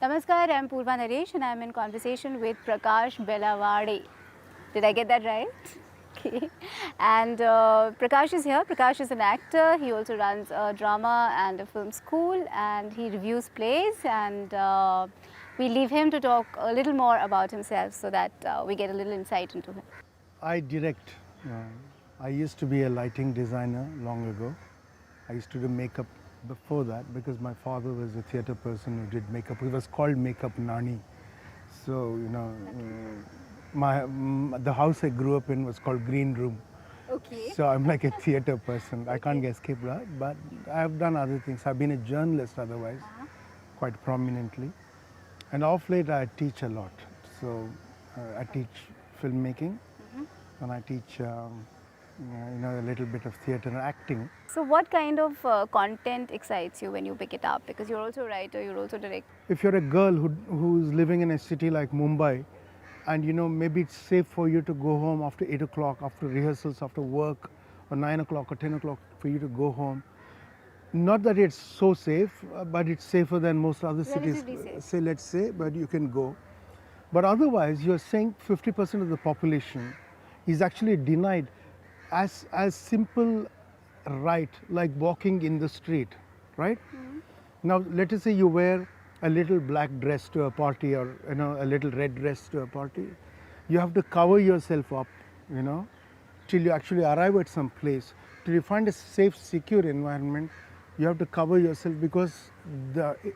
Namaskar, I'm Purva Naresh and I'm in conversation with Prakash Belawadi. Did I get that right? Okay. And Prakash is here. Prakash is an actor. He also runs a drama and a film school and he reviews plays, and we leave him to talk a little more about himself so that we get a little insight into him. I direct. I used to be a lighting designer long ago. I used to do makeup before that because my father was a theatre person who did makeup. He was called Makeup Nani. So, the house I grew up in was called Green Room. Okay. So I'm like a theatre person. I can't escape that, but I've done other things. I've been a journalist otherwise, quite prominently. And off late I teach a lot. So I teach filmmaking and I teach a little bit of theatre and acting. So what kind of content excites you when you pick it up? Because you're also a writer, you're also a director. If you're a girl who's living in a city like Mumbai, and maybe it's safe for you to go home after 8 o'clock, after rehearsals, after work, or 9 o'clock or 10 o'clock for you to go home. Not that it's so safe, but it's safer than most other cities, let's say, but you can go. But otherwise, you're saying 50% of the population is actually denied as simple right like walking in the street, right? Now, let us say you wear a little black dress to a party, or a little red dress to a party. You have to cover yourself up, till you actually arrive at some place. Till you find a safe, secure environment, you have to cover yourself because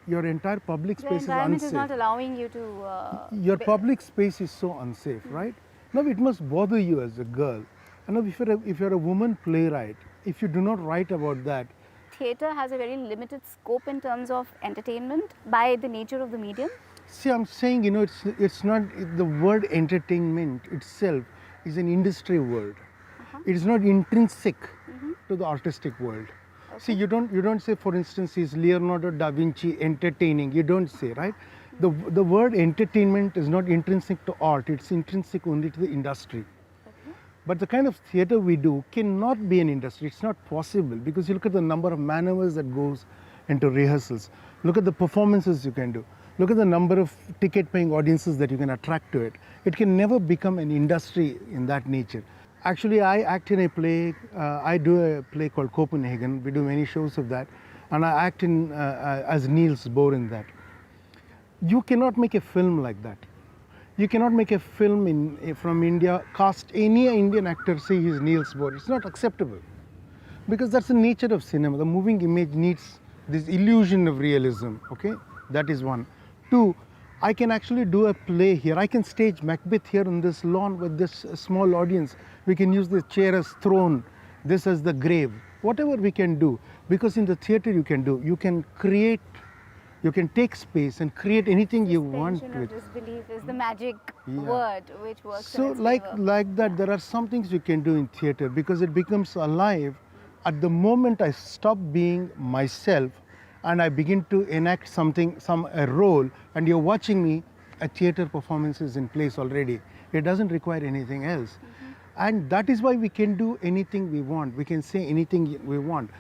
your entire public space is unsafe. The environment is not allowing you to... your public space is so unsafe, right? Now, it must bother you as a girl. And if you're a woman playwright, if you do not write about that. Theatre has a very limited scope in terms of entertainment by the nature of the medium. See, I'm saying, it's not, the word entertainment itself is an industry word. It is not intrinsic to the artistic world. Okay. See, you don't say, for instance, is Leonardo da Vinci entertaining? You don't say, right? The word entertainment is not intrinsic to art. It's intrinsic only to the industry. But the kind of theatre we do cannot be an industry. It's not possible because you look at the number of man-hours that goes into rehearsals. Look at the performances you can do. Look at the number of ticket-paying audiences that you can attract to it. It can never become an industry in that nature. Actually, I act in a play. I do a play called Copenhagen. We do many shows of that. And I act as Niels Bohr in that. You cannot make a film like that. You cannot make a film from India, cast any Indian actor, say he's Niels Bohr. It's not acceptable. Because that's the nature of cinema. The moving image needs this illusion of realism, okay? That is one. Two, I can actually do a play here. I can stage Macbeth here on this lawn with this small audience. We can use this chair as throne, this as the grave. Whatever we can do. Because in the theatre you can do. You can create. You can take space and create anything you want with. Suspension of disbelief is the magic word which works. So like that, there are some things you can do in theatre because it becomes alive at the moment I stop being myself and I begin to enact a role, and you're watching me. A theatre performance is in place already. It doesn't require anything else. And that is why we can do anything we want. We can say anything we want.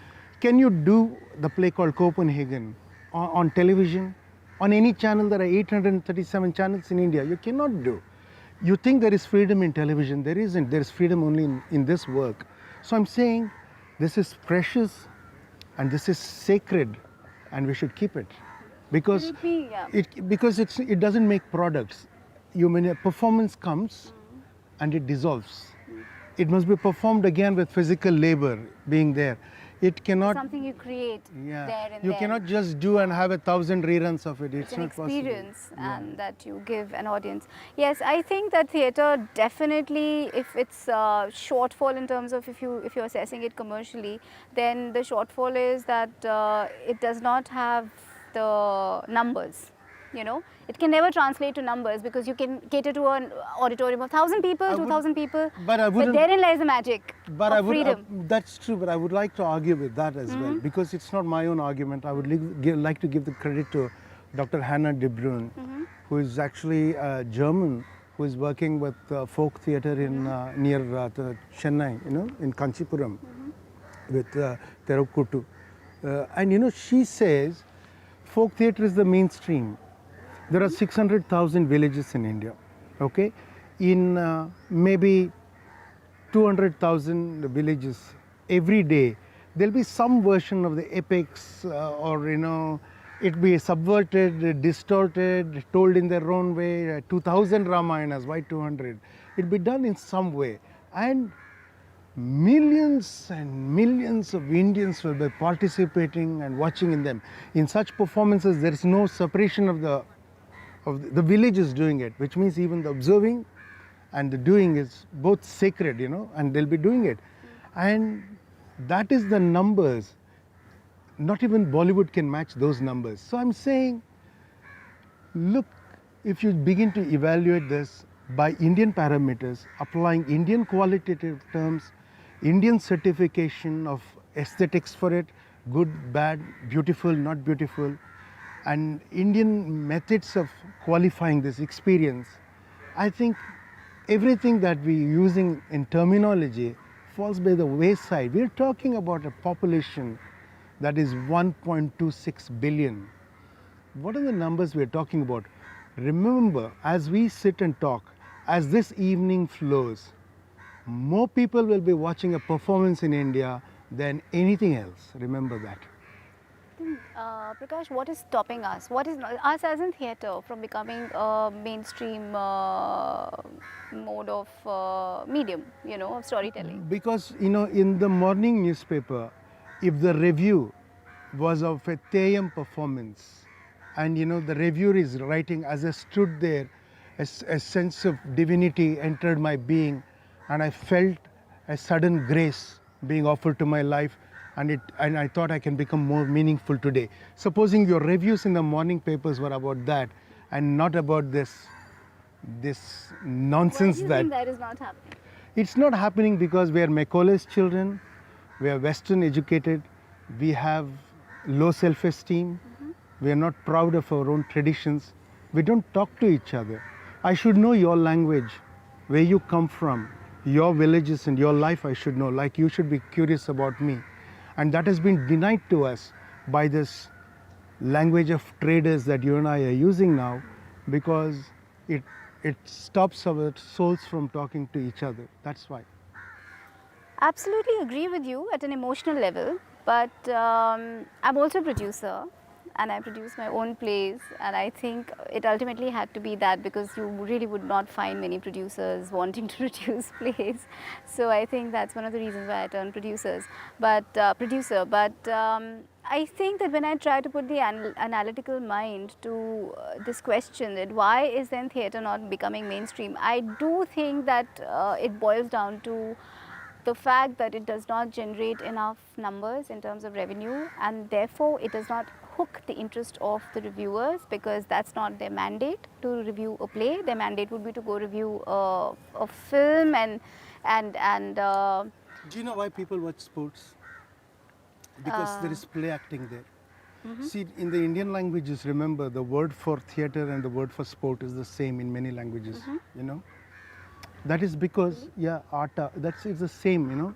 Can you do the play called Copenhagen on television, on any channel? There are 837 channels in India. You cannot do. You think there is freedom in television. There isn't. There is freedom only in this work. So I'm saying this is precious and this is sacred and we should keep it. Because it doesn't make products. When a performance comes and it dissolves, it must be performed again with physical labor being there. It cannot. Something you create there and You cannot just do and have 1,000 reruns of it. It's an not experience and that you give an audience. Yes, I think that theatre definitely, if it's shortfall in terms of if you're assessing it commercially, then the shortfall is that it does not have the numbers. It can never translate to numbers because you can cater to an auditorium of 1,000 people, 2,000 people. But therein lies the magic of freedom. That's true, but I would like to argue with that as well because it's not my own argument. I would like to give the credit to Dr. Hannah de Bruyn, who is actually German, who is working with folk theatre in near Chennai, in Kanchipuram, with Terukuttu. And she says folk theatre is the mainstream. There are 600,000 villages in India. Okay, in maybe 200,000 villages every day, there'll be some version of the epics, or it be subverted, distorted, told in their own way. 2,000 Ramayanas, why 200? It'll be done in some way, and millions and millions of Indians will be participating and watching in them. In such performances, there is no separation of the village is doing it, which means even the observing and the doing is both sacred, and they'll be doing it. And that is the numbers. Not even Bollywood can match those numbers. So I'm saying, look, if you begin to evaluate this by Indian parameters, applying Indian qualitative terms, Indian certification of aesthetics for it, good, bad, beautiful, not beautiful, and Indian methods of qualifying this experience, I think everything that we're using in terminology falls by the wayside. We're talking about a population that is 1.26 billion. What are the numbers we're talking about? Remember, as we sit and talk, as this evening flows, more people will be watching a performance in India than anything else. Remember that. Prakash, what is stopping us? What is us as in theatre from becoming a mainstream mode of medium, of storytelling? Because, in the morning newspaper, if the review was of a Theyyam performance, and, the reviewer is writing, as I stood there, a sense of divinity entered my being, and I felt a sudden grace being offered to my life, and I thought I can become more meaningful today. Supposing your reviews in the morning papers were about that and not about this nonsense. Why do you think that is not happening? It's not happening because we are Macaulay's children, we are Western educated, we have low self-esteem, we are not proud of our own traditions, we don't talk to each other. I should know your language, where you come from, your villages and your life I should know, like you should be curious about me. And that has been denied to us by this language of traders that you and I are using now, because it stops our souls from talking to each other. That's why. Absolutely agree with you at an emotional level, but I'm also a producer and I produce my own plays, and I think it ultimately had to be that because you really would not find many producers wanting to produce plays. So I think that's one of the reasons why I turned producer. But I think that when I try to put the analytical mind to this question, that why is then theatre not becoming mainstream, I do think that it boils down to the fact that it does not generate enough numbers in terms of revenue, and therefore it does not hook the interest of the reviewers, because that's not their mandate to review a play. Their mandate would be to go review a film and Do you know why people watch sports? Because there is play acting there. See, in the Indian languages, remember, the word for theatre and the word for sport is the same in many languages, That is because, arta, it's the same,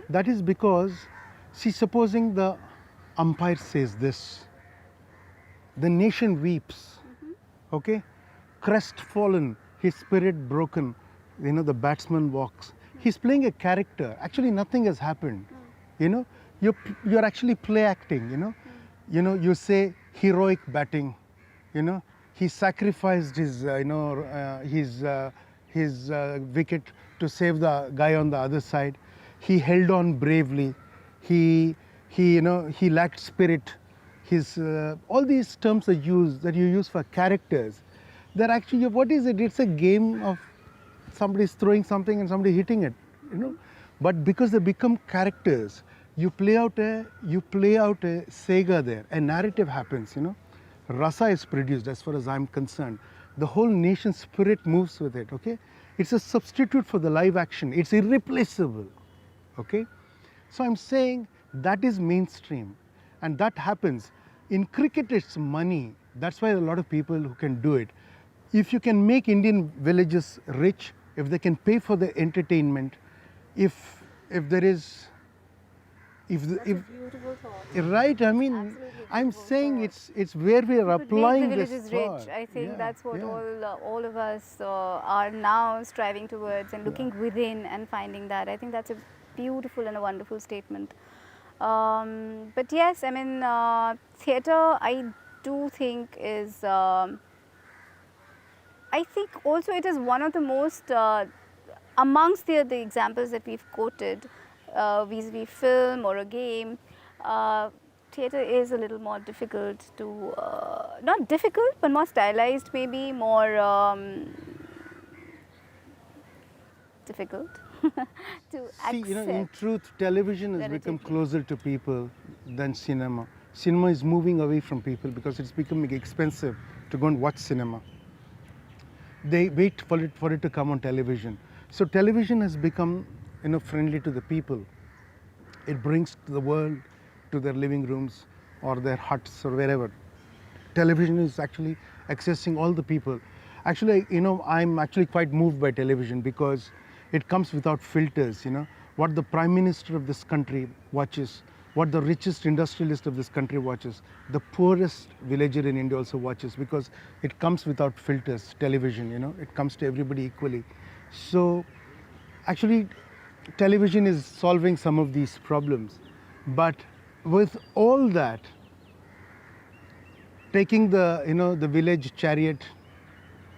That is because, see, supposing the umpire says this, the nation weeps, okay? Crestfallen, his spirit broken, the batsman walks. He's playing a character. Actually, nothing has happened, You're actually play acting, You say heroic batting, He sacrificed his, his wicket to save the guy on the other side. He held on bravely. He lacked spirit. His all these terms are used that you use for characters. They're actually, what is it? It's a game of somebody's throwing something and somebody hitting it, But because they become characters, you play out a saga there. A narrative happens, Rasa is produced, as far as I'm concerned. The whole nation's spirit moves with it, okay? It's a substitute for the live action. It's irreplaceable, okay? So I'm saying that is mainstream, and that happens. In cricket, it's money. That's why a lot of people who can do it. If you can make Indian villages rich, if they can pay for the entertainment, if there is If the, That's if a beautiful thought. right, I mean, Absolutely I'm beautiful saying thought. it's where we are Could make the applying villages this rich. thought. I think Yeah, that's what yeah. all of us are now striving towards and looking Yeah. within and finding that. I think that's a beautiful and a wonderful statement. But yes, I mean, theatre, I do think is. I think also it is one of the most, amongst the examples that we've quoted, vis-a-vis film or a game, theatre is a little more difficult to, not difficult, but more stylized maybe, more difficult to See, in accept. truth, television has become Relatively. closer to people than cinema. Cinema is moving away from people because it's becoming expensive to go and watch cinema. They wait for it to come on television. So television has become, friendly to the people. It brings the world to their living rooms or their huts or wherever. Television is actually accessing all the people. Actually, I'm actually quite moved by television because it comes without filters. What the prime minister of this country watches, what the richest industrialist of this country watches, the poorest villager in India also watches, because it comes without filters. Television, it comes to everybody equally. So actually, television is solving some of these problems, but with all that, taking the village chariot,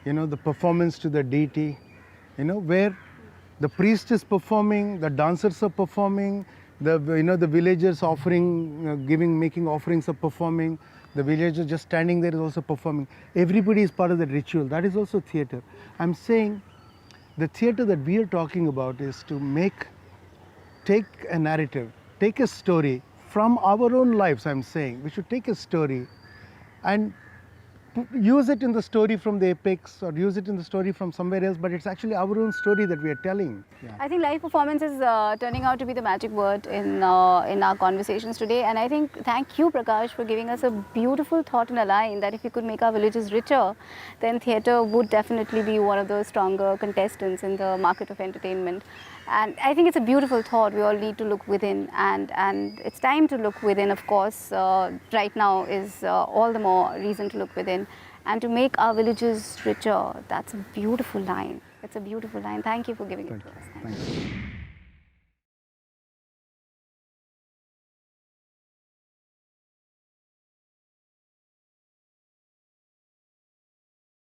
the performance to the deity, where the priest is performing, the dancers are performing, the villagers offering, making offerings are performing, the villagers just standing there is also performing. Everybody is part of that ritual. That is also theatre. I'm saying the theatre that we are talking about is to take a narrative, take a story from our own lives. I'm saying we should take a story and use it in the story from the epics or use it in the story from somewhere else, but it's actually our own story that we are telling. Yeah. I think live performance is turning out to be the magic word in our conversations today. And I think thank you, Prakash, for giving us a beautiful thought in a line that if we could make our villages richer, then theatre would definitely be one of the stronger contestants in the market of entertainment. And I think it's a beautiful thought. We all need to look within, and it's time to look within. Of course, right now is all the more reason to look within. And to make our villages richer, that's a beautiful line. It's a beautiful line. Thank you for giving it to us. Thank you.